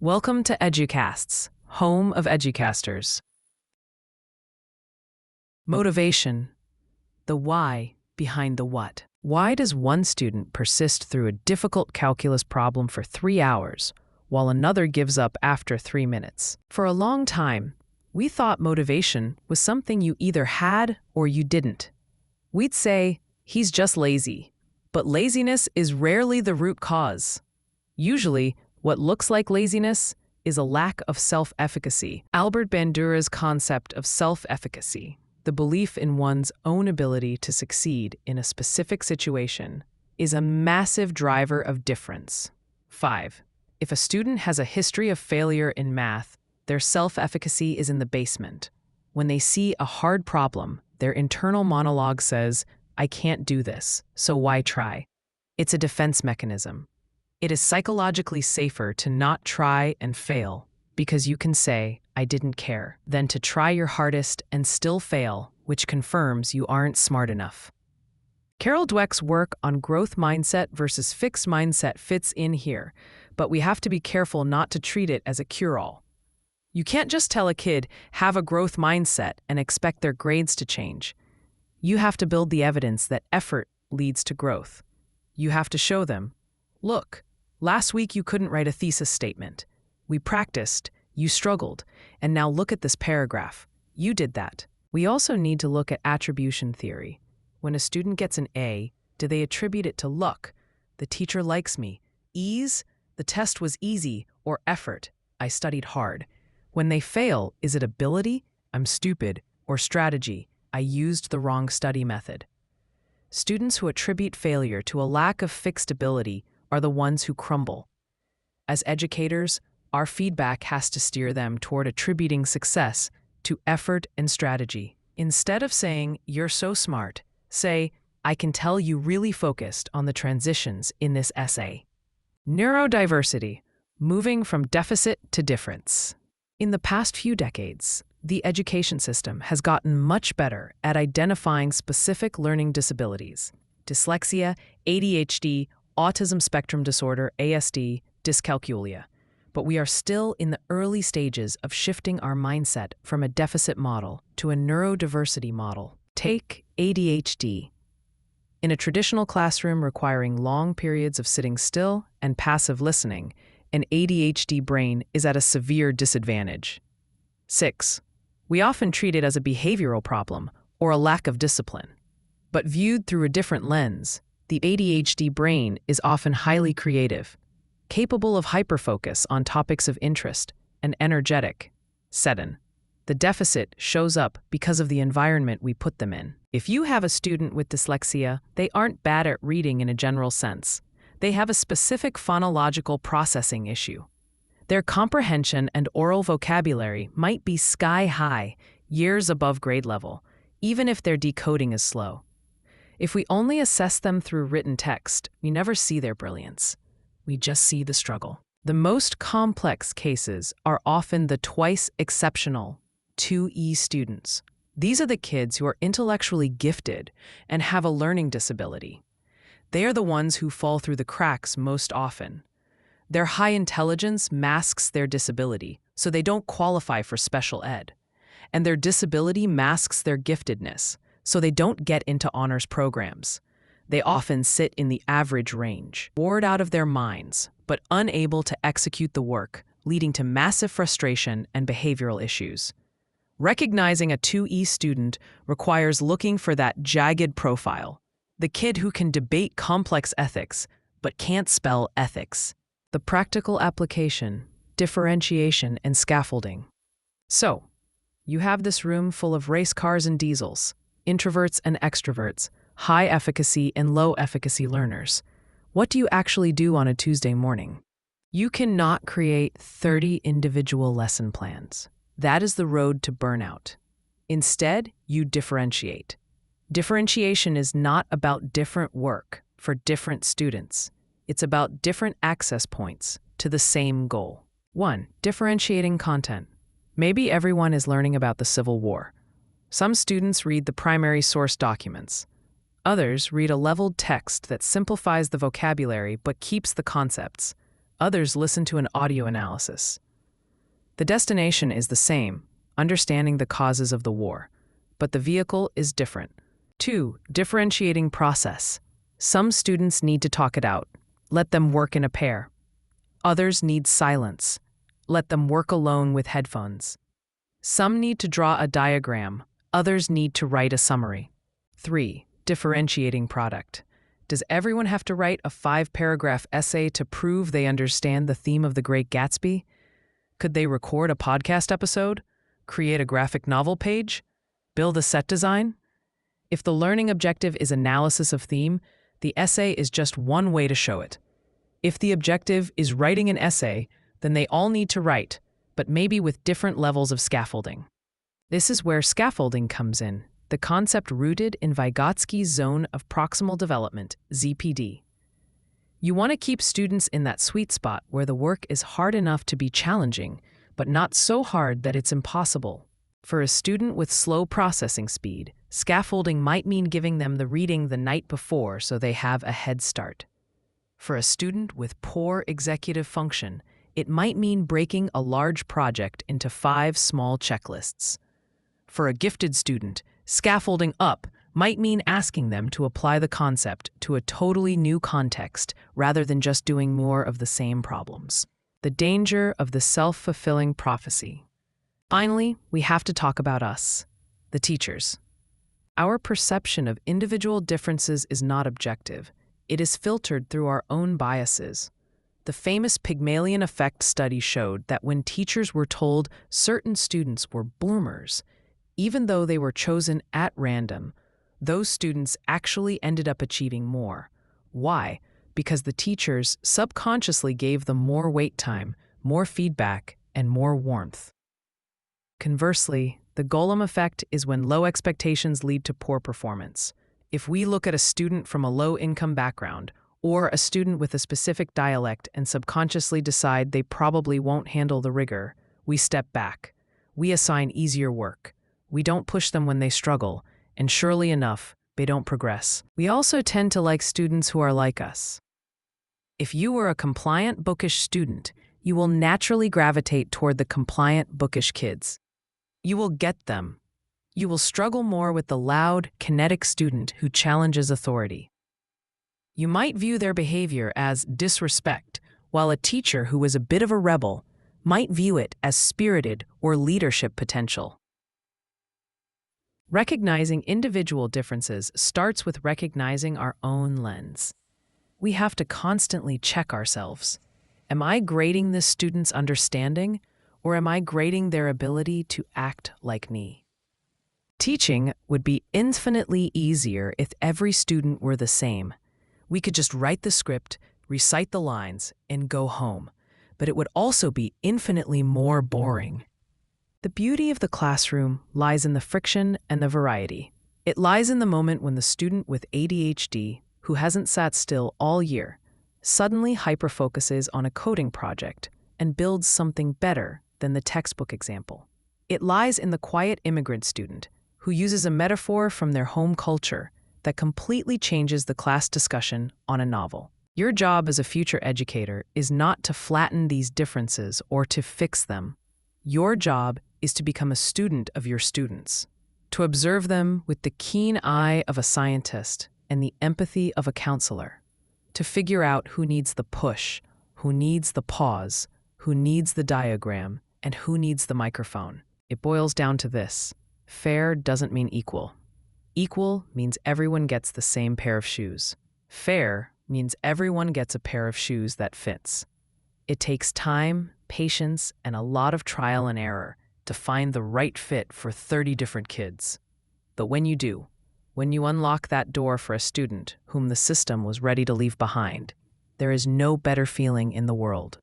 Welcome to EduCasts, home of EduCasters. Motivation, the why behind the what. Why does one student persist through a difficult calculus problem for 3 hours, while another gives up after 3 minutes? For a long time, we thought motivation was something you either had or you didn't. We'd say, he's just lazy. But laziness is rarely the root cause. Usually, what looks like laziness is a lack of self-efficacy. Albert Bandura's concept of self-efficacy, the belief in one's own ability to succeed in a specific situation, is a massive driver of difference. 5. If a student has a history of failure in math, their self-efficacy is in the basement. When they see a hard problem, their internal monologue says, "I can't do this, so why try?" It's a defense mechanism. It is psychologically safer to not try and fail because you can say, "I didn't care," than to try your hardest and still fail, which confirms you aren't smart enough. Carol Dweck's work on growth mindset versus fixed mindset fits in here, but we have to be careful not to treat it as a cure-all. You can't just tell a kid, have a growth mindset, and expect their grades to change. You have to build the evidence that effort leads to growth. You have to show them, look, last week you couldn't write a thesis statement. We practiced, you struggled, and now look at this paragraph. You did that. We also need to look at attribution theory. When a student gets an A, do they attribute it to luck? The teacher likes me. Ease? The test was easy. Or effort? I studied hard. When they fail, is it ability? I'm stupid. Or strategy? I used the wrong study method. Students who attribute failure to a lack of fixed ability are the ones who crumble. As educators, our feedback has to steer them toward attributing success to effort and strategy. Instead of saying, "You're so smart," say, "I can tell you really focused on the transitions in this essay." Neurodiversity, moving from deficit to difference. In the past few decades, the education system has gotten much better at identifying specific learning disabilities: dyslexia, ADHD, autism spectrum disorder, ASD, dyscalculia. But we are still in the early stages of shifting our mindset from a deficit model to a neurodiversity model. Take ADHD. In a traditional classroom requiring long periods of sitting still and passive listening, an ADHD brain is at a severe disadvantage. 6. We often treat it as a behavioral problem or a lack of discipline. But viewed through a different lens, the ADHD brain is often highly creative, capable of hyperfocus on topics of interest, and energetic. 7. The deficit shows up because of the environment we put them in. If you have a student with dyslexia, they aren't bad at reading in a general sense. They have a specific phonological processing issue. Their comprehension and oral vocabulary might be sky-high, years above grade level, even if their decoding is slow. If we only assess them through written text, we never see their brilliance. We just see the struggle. The most complex cases are often the twice exceptional 2E students. These are the kids who are intellectually gifted and have a learning disability. They are the ones who fall through the cracks most often. Their high intelligence masks their disability, so they don't qualify for special ed. And their disability masks their giftedness, so they don't get into honors programs. They often sit in the average range, bored out of their minds, but unable to execute the work, leading to massive frustration and behavioral issues. Recognizing a 2E student requires looking for that jagged profile, the kid who can debate complex ethics, but can't spell ethics. The practical application, differentiation, and scaffolding. So, you have this room full of race cars and diesels, introverts and extroverts, high efficacy and low efficacy learners. What do you actually do on a Tuesday morning? You cannot create 30 individual lesson plans. That is the road to burnout. Instead, you differentiate. Differentiation is not about different work for different students. It's about different access points to the same goal. 1. Differentiating content. Maybe everyone is learning about the Civil War. Some students read the primary source documents. Others read a leveled text that simplifies the vocabulary but keeps the concepts. Others listen to an audio analysis. The destination is the same, understanding the causes of the war, but the vehicle is different. 2. Differentiating process. Some students need to talk it out. Let them work in a pair. Others need silence. Let them work alone with headphones. Some need to draw a diagram. Others need to write a summary. 3. Differentiating product. Does everyone have to write a 5-paragraph essay to prove they understand the theme of The Great Gatsby? Could they record a podcast episode? Create a graphic novel page? Build a set design? If the learning objective is analysis of theme, the essay is just one way to show it. If the objective is writing an essay, then they all need to write, but maybe with different levels of scaffolding. This is where scaffolding comes in, the concept rooted in Vygotsky's zone of proximal development, ZPD. You want to keep students in that sweet spot where the work is hard enough to be challenging, but not so hard that it's impossible. For a student with slow processing speed, scaffolding might mean giving them the reading the night before so they have a head start. For a student with poor executive function, it might mean breaking a large project into 5 small checklists. For a gifted student, scaffolding up might mean asking them to apply the concept to a totally new context rather than just doing more of the same problems. The danger of the self-fulfilling prophecy. Finally, we have to talk about us, the teachers. Our perception of individual differences is not objective. It is filtered through our own biases. The famous Pygmalion effect study showed that when teachers were told certain students were bloomers, even though they were chosen at random, those students actually ended up achieving more. Why? Because the teachers subconsciously gave them more wait time, more feedback, and more warmth. Conversely, the Golem effect is when low expectations lead to poor performance. If we look at a student from a low-income background, or a student with a specific dialect and subconsciously decide they probably won't handle the rigor, we step back. We assign easier work. We don't push them when they struggle, and surely enough, they don't progress. We also tend to like students who are like us. If you were a compliant, bookish student, you will naturally gravitate toward the compliant, bookish kids. You will get them. You will struggle more with the loud, kinetic student who challenges authority. You might view their behavior as disrespect, while a teacher who is a bit of a rebel might view it as spirited or leadership potential. Recognizing individual differences starts with recognizing our own lens. We have to constantly check ourselves. Am I grading this student's understanding, or am I grading their ability to act like me? Teaching would be infinitely easier if every student were the same. We could just write the script, recite the lines, and go home. But it would also be infinitely more boring. The beauty of the classroom lies in the friction and the variety. It lies in the moment when the student with ADHD, who hasn't sat still all year, suddenly hyperfocuses on a coding project and builds something better than the textbook example. It lies in the quiet immigrant student who uses a metaphor from their home culture that completely changes the class discussion on a novel. Your job as a future educator is not to flatten these differences or to fix them. Your job is to become a student of your students, to observe them with the keen eye of a scientist and the empathy of a counselor, to figure out who needs the push, who needs the pause, who needs the diagram, and who needs the microphone. It boils down to this: fair doesn't mean equal. Equal means everyone gets the same pair of shoes. Fair means everyone gets a pair of shoes that fits. It takes time, patience, and a lot of trial and error to find the right fit for 30 different kids. But when you do, when you unlock that door for a student whom the system was ready to leave behind, there is no better feeling in the world.